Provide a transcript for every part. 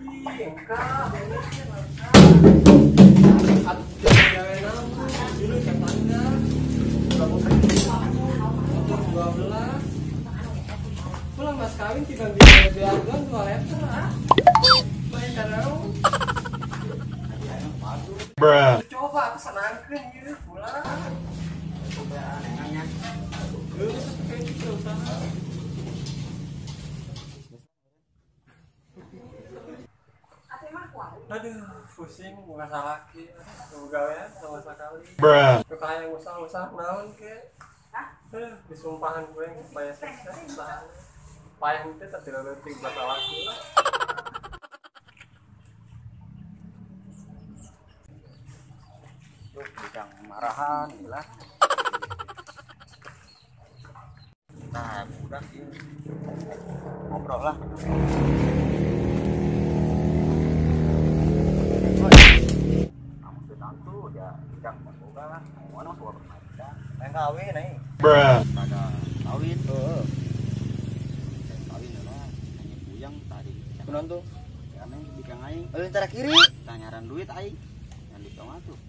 Iya, Kak. Abis gawe nama, dulu siapa enggak? Berapa motor 12. Pulang mas kawin tiba di Argon 2 liter ah. Main karau. Bruh. Coba aku senangkeun gitu pulang. Coba anehnya. Geus kayak gitu usaha. Aduh, pusing bukan salah ki. Gawean sama sekali. Bruh. Kayak usah naon ke. Disumpahan gue supaya sukses usahanya. Payah itu tidak penting buat salah ki. Tuh, bidang marahan gila. Nah, udah sih. Ngobrol lah. Kamu tuh tentu ya bidang boga. Mana suka bermain. Pengen kawin nih. Bruh. Pada kawin. Kawin lah. Hanya buyang tadi. Kunaon tuh? Ya neng bidang aing. Antara kiri. Tanyaran duit aing. Yang di tengah tuh.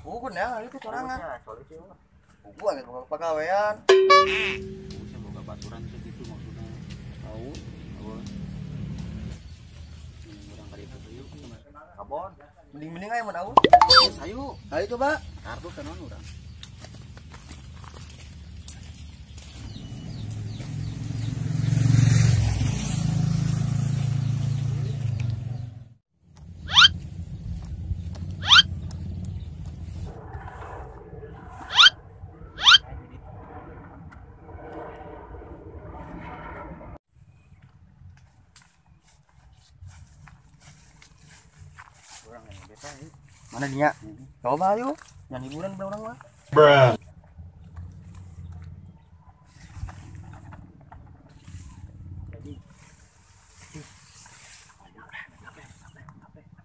Bukan ya, itu sorangan. Solusi mah. Gua nggak buka pegawaian. Bisa boga baturan segitu maksudnya. Tahu. Orang kali itu yuk. Kabon. Mending aja mau tahu. Ayo. Ayo coba. Kartu kenon urang. Mana dia? Coba yuk. Yang hiburan orang mah. Bruh.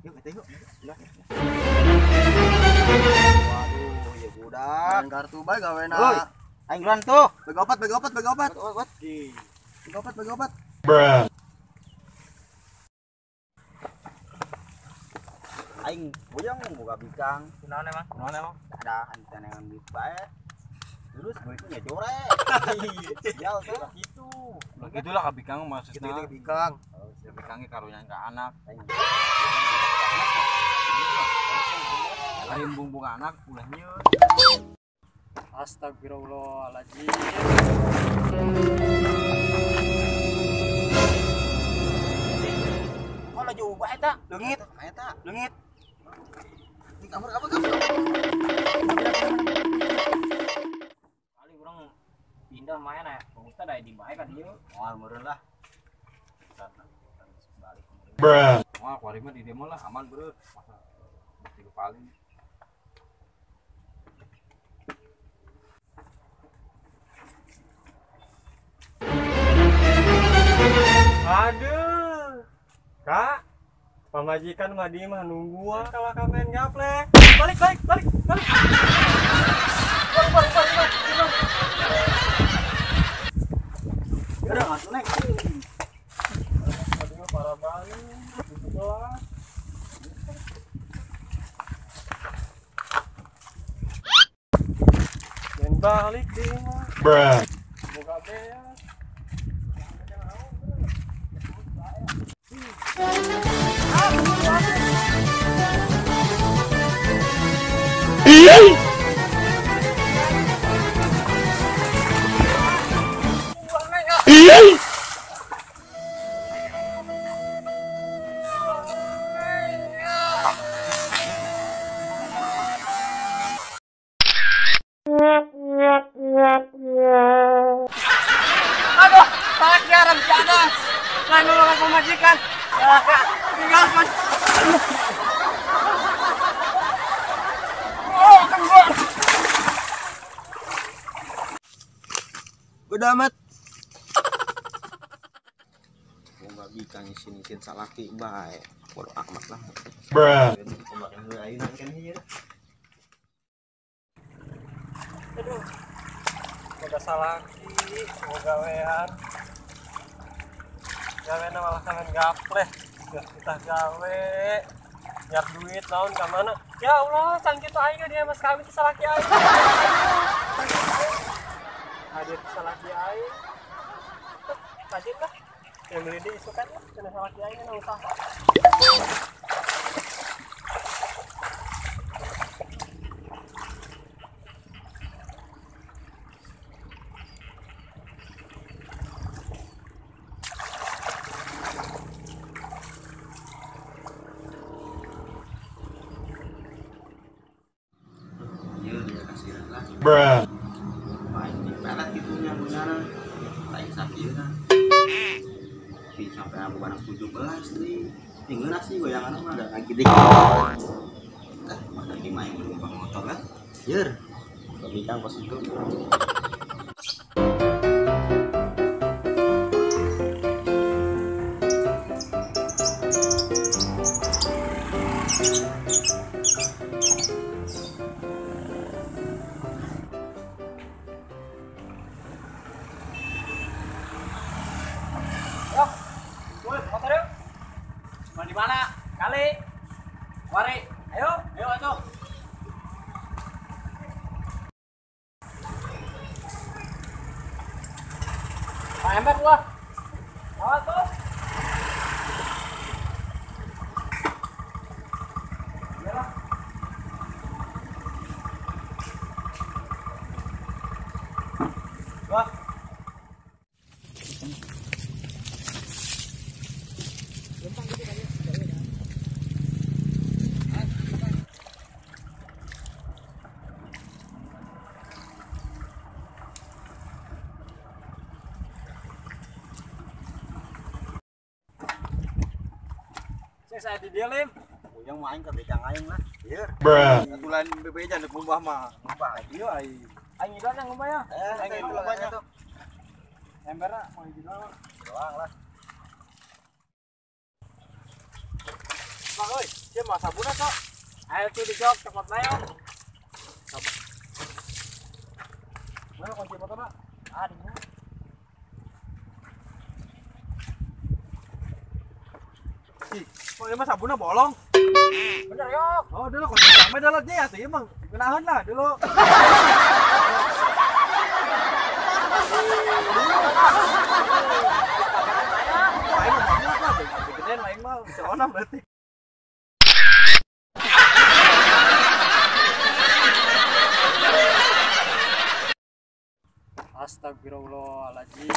Yuk kita yuk. Waduh, ya budak. Dan kartu bae gawena. Woi, aing duluan tuh. Bagi opat. Bagi opat. Bruh. Aing buyang buka bikang. Kunaon emang? Ada anten yang duit bae. Terus duitnya jorek. Sial tuh. Gitu. Begitulah kabikang maksudnya. Gitu bikang. Kabikangnya karunya ke anak. Hari bumbung anak ulahnya. Astagfirullahaladzim. Oh, laju ubah eta. Leungit. Di kamar apa? Kali orang pindah main ya. Bangsta dari di baik kan dia. Oh, meureun lah. Bruh. Wah, kuari mah di demo lah aman bro. Masa mesti paling. Aduh. Kak. Pamajikan madi mah nungguan kalau kamen gaplek. Balik. Udah masuk naik. Aduh parah banget. Itulah. Dan balik deh mah. Bruh. Buka beas. Aduh, sangat jarang rencana. Lain nolongan pemajikan. Tinggal mas. Oh, tunggu. Udah amat. Gua bikang isin salaki bae. Bodo amat lah. Bruh. Kemarin gue ayunan kan ieu. Aduh. Udah salah lagi, mau gawean. Gawean malah kangen gapleh. Gak kita gawe nyak duit naon ka mana. Ya Allah, can kitu aing dia mas kawin ti salaki aing. Hadir ti salaki aing. Rajin lah. Yang beli di isukan lah, cenah salaki aing na usaha. Bruh. Main di pelet gitunya beneran. Lain sakira. Tapi sampai aku anak 17 nih. Tinggal sih goyangan mah ada lagi dikit. Masa lagi main numpang motor kan? Yer. Kebincang pas itu. Mau di mana? Kali. Wari. Ayo, ayo atuh. Pak Ember gua. Awas tuh. Iyalah. Wah. Saya di dia lim. Yang main ke becang aing lah. Yer. Bruh. Atulan BB jangan ngumbah mah. Ngumbah lagi yo ai. Aing idan yang ngomong ya. Aing itu banyak tuh. Emberna mau hiji doang. Doang lah. Pak euy, dia mah sabuna sok. Ayo tuh di jok cepet bae. Mana kunci motorna? Ah, di mana? Kok ieu mah sabuna bolong? Bener yok. Oh, dulu kunci sampai dalat nya atuh ieu mah. Kenaheun lah dulu. Lain mah banget lah, gedean lain mah bisa onam berarti. Astagfirullahaladzim.